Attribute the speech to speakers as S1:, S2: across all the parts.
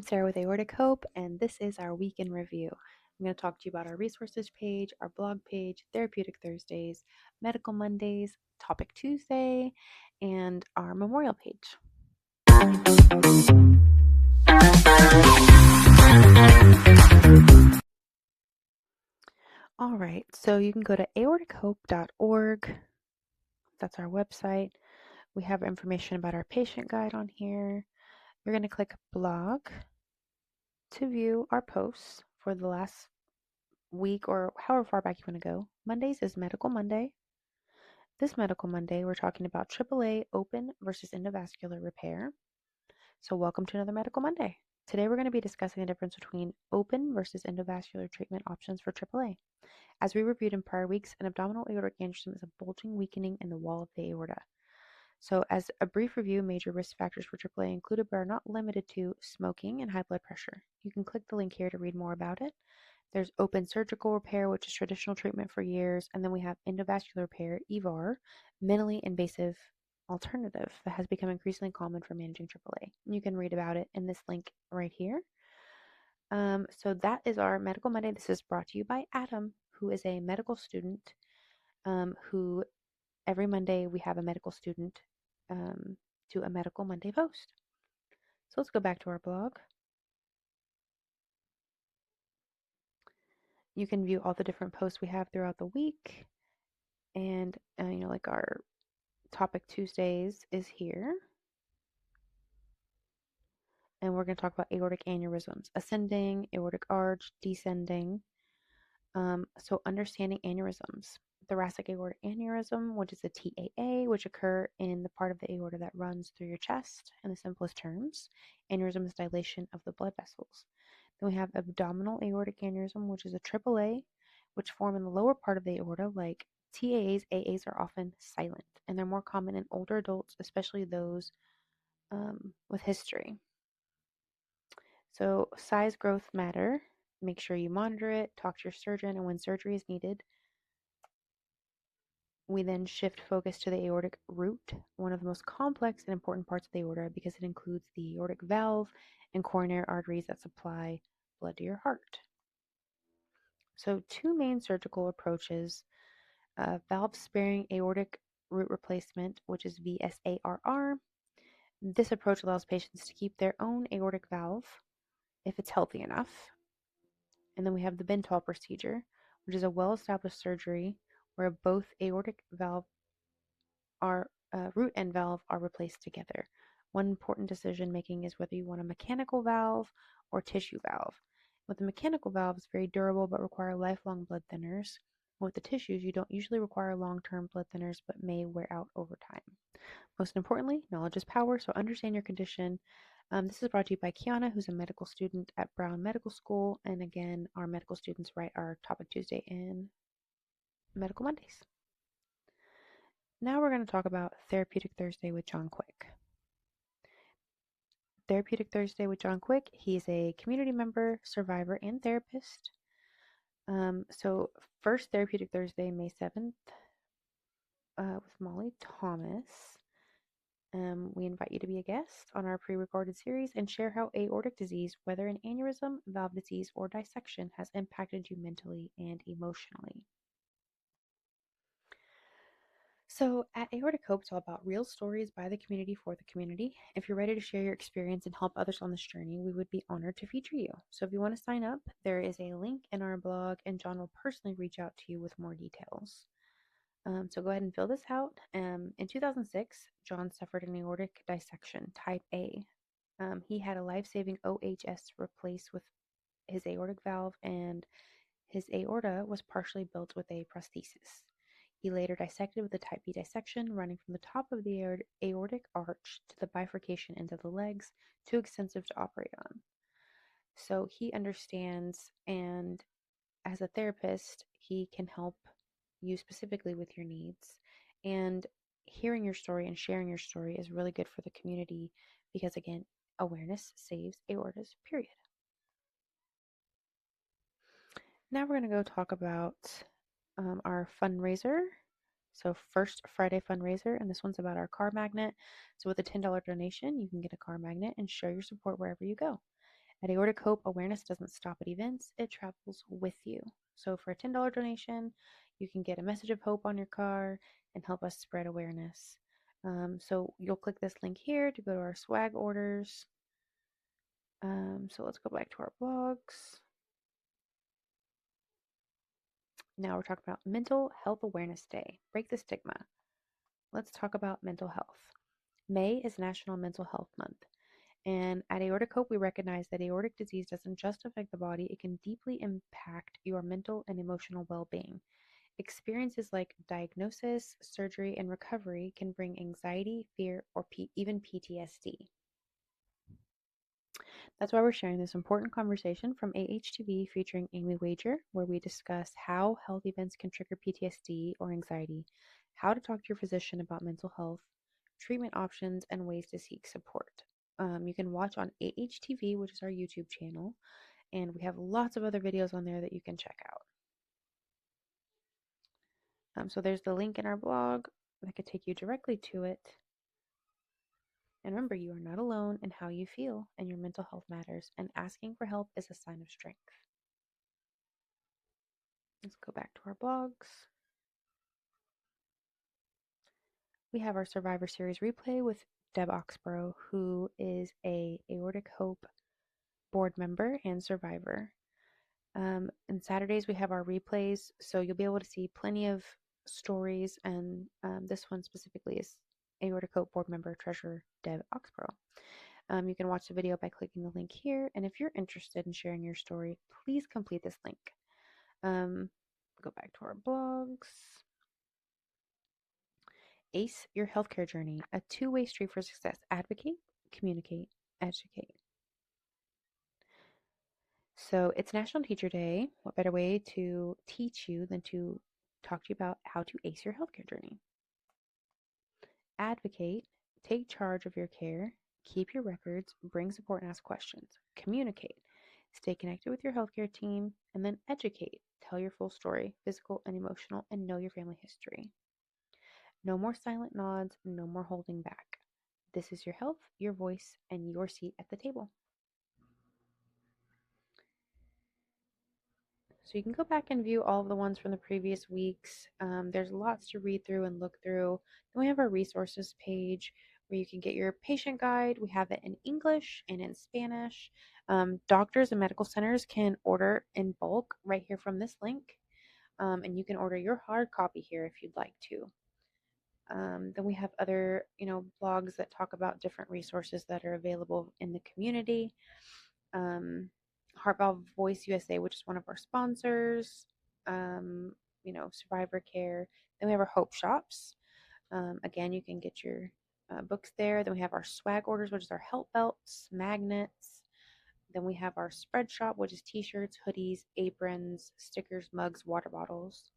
S1: Sarah with Aortic Hope, and this is our week in review. I'm going to talk to you about our resources page, our blog page, Therapeutic Thursdays, Medical Mondays, Topic Tuesday, and our memorial page. All right, so you can go to aortichope.org. That's our website. We have information about our patient guide on here. You're going to click blog to view our posts for the last week or however far back you want to go. Mondays is Medical Monday. This Medical Monday, we're talking about AAA open versus endovascular repair. So welcome to another Medical Monday. Today we're going to be discussing the difference between open versus endovascular treatment options for AAA. As we reviewed in prior weeks, an abdominal aortic aneurysm is a bulging weakening in the wall of the aorta. So as a brief review, major risk factors for AAA included but are not limited to smoking and high blood pressure. You can click the link here to read more about it. There's open surgical repair, which is traditional treatment for years, and then we have endovascular repair, EVAR, minimally invasive alternative that has become increasingly common for managing AAA. You can read about it in this link right here. So that is our Medical Monday. This is brought to you by Adam, who is a medical student, who every Monday we have a medical student do a Medical Monday post. So let's go back to our blog. You can view all the different posts we have throughout the week. And, like our Topic Tuesdays is here. And we're going to talk about aortic aneurysms, ascending, aortic arch, descending. So understanding aneurysms. Thoracic aortic aneurysm, which is a TAA, which occur in the part of the aorta that runs through your chest in the simplest terms. Aneurysm is dilation of the blood vessels. Then we have abdominal aortic aneurysm, which is a AAA, which form in the lower part of the aorta. Like TAAs, AAs are often silent, and they're more common in older adults, especially those with history. So size, growth matter. Make sure you monitor it, talk to your surgeon, and when surgery is needed, we then shift focus to the aortic root, one of the most complex and important parts of the aorta because it includes the aortic valve and coronary arteries that supply blood to your heart. So two main surgical approaches, valve-sparing aortic root replacement, which is VSARR. This approach allows patients to keep their own aortic valve if it's healthy enough. And then we have the Bentall procedure, which is a well-established surgery where both aortic valve root and valve are replaced together. One important decision making is whether you want a mechanical valve or tissue valve. With the mechanical valve, it's very durable but require lifelong blood thinners. With the tissues, you don't usually require long-term blood thinners but may wear out over time. Most importantly, knowledge is power, so understand your condition. This is brought to you by Kiana, who's a medical student at Brown Medical School, and again, our medical students write our Topic Tuesday and Medical Mondays. Now we're going to talk about Therapeutic Thursday with John Quick. Therapeutic Thursday with John Quick. He's a community member, survivor, and therapist. So first Therapeutic Thursday, May 7th, with Molly Thomas. We invite you to be a guest on our pre-recorded series and share how aortic disease, whether an aneurysm, valve disease, or dissection, has impacted you mentally and emotionally. So at Aortic Hope, it's all about real stories by the community for the community. If you're ready to share your experience and help others on this journey, we would be honored to feature you. So if you want to sign up, there is a link in our blog, and John will personally reach out to you with more details. So go ahead and fill this out. In 2006, John suffered an aortic dissection, type A. He had a life-saving OHS replaced with his aortic valve, and his aorta was partially built with a prosthesis. He later dissected with a type B dissection, running from the top of the aortic arch to the bifurcation into the legs, too extensive to operate on. So he understands, and as a therapist, he can help you specifically with your needs. And hearing your story and sharing your story is really good for the community because, again, awareness saves aortas, period. Now we're going to go talk about our fundraiser. So first Friday fundraiser, and this one's about our car magnet. So with a $10 donation, you can get a car magnet and show your support wherever you go. At Aortic Hope, awareness doesn't stop at events, it travels with you. So for a $10 donation, you can get a message of hope on your car and help us spread awareness. So you'll click this link here to go to our swag orders. So let's go back to our blogs. Now we're talking about Mental Health Awareness Day. Break the stigma. Let's talk about mental health. May is National Mental Health Month. And at Aortic Hope, we recognize that aortic disease doesn't just affect the body, it can deeply impact your mental and emotional well being. Experiences like diagnosis, surgery, and recovery can bring anxiety, fear, or even PTSD. That's why we're sharing this important conversation from AHTV featuring Amy Wager, where we discuss how health events can trigger PTSD or anxiety, how to talk to your physician about mental health, treatment options, and ways to seek support. You can watch on AHTV, which is our YouTube channel, and we have lots of other videos on there that you can check out. So there's the link in our blog that could take you directly to it. And remember, you are not alone in how you feel, and your mental health matters, and asking for help is a sign of strength. Let's go back to our blogs. We have our Survivor Series replay with Deb Oxborough, who is a Aortic Hope board member and survivor. And Saturdays we have our replays, so you'll be able to see plenty of stories, and this one specifically is Aortic Hope board member treasurer Deb Oxborough. You can watch the video by clicking the link here, and if you're interested in sharing your story, please complete this link. Go back to our blogs. ACE Your Healthcare Journey, a two-way street for success. Advocate, communicate, educate. So it's National Teacher Day. What better way to teach you than to talk to you about how to ace your healthcare journey? Advocate, take charge of your care, keep your records, bring support, and ask questions. Communicate, stay connected with your healthcare team, and then educate. Tell your full story, physical and emotional, and know your family history. No more silent nods, no more holding back. This is your health, your voice, and your seat at the table. So you can go back and view all of the ones from the previous weeks. There's lots to read through and look through. Then we have our resources page where you can get your patient guide. We have it in English and in Spanish. Doctors and medical centers can order in bulk right here from this link. And you can order your hard copy here if you'd like to. Then we have other, blogs that talk about different resources that are available in the community. Heart Valve Voice USA, which is one of our sponsors. Survivor Care. Then we have our Hope Shops. Again, you can get your books there. Then we have our swag orders, which is our help belts, magnets. Then we have our spread shop, which is t-shirts, hoodies, aprons, stickers, mugs, water bottles.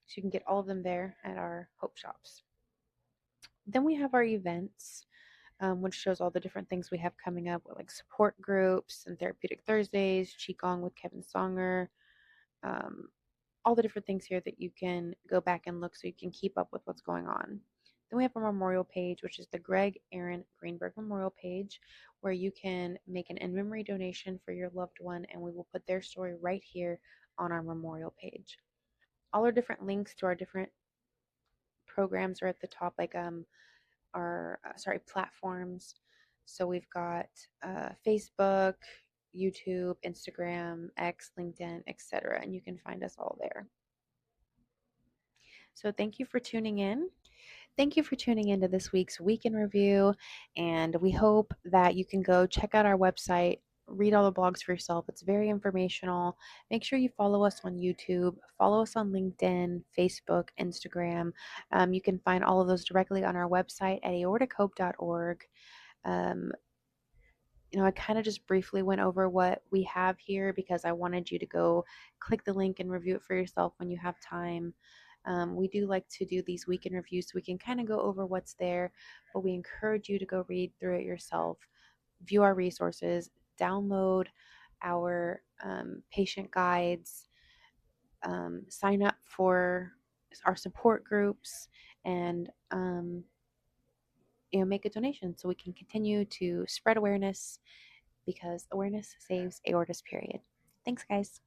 S1: So you can get all of them there at our Hope Shops. Then we have our events, which shows all the different things we have coming up, like support groups and Therapeutic Thursdays, Qigong with Kevin Songer, all the different things here that you can go back and look so you can keep up with what's going on. Then we have a memorial page, which is the Greg Aaron Greenberg Memorial page, where you can make an in-memory donation for your loved one, and we will put their story right here on our memorial page. All our different links to our different programs are at the top, like our platforms. So we've got Facebook, YouTube, Instagram, X, LinkedIn, etc., and you can find us all there. So thank you for tuning in. Thank you for tuning into this week's Week in Review, and we hope that you can go check out our website, read all the blogs for yourself. It's very informational. Make sure you follow us on YouTube, follow us on LinkedIn, Facebook, Instagram. You can find all of those directly on our website at aortichope.org. I kind of just briefly went over what we have here because I wanted you to go click the link and review it for yourself when you have time. We do like to do these weekend reviews so we can kind of go over what's there, but we encourage you to go read through it yourself, view our resources, download our patient guides, sign up for our support groups, and make a donation so we can continue to spread awareness because awareness saves aortas, period. Thanks, guys.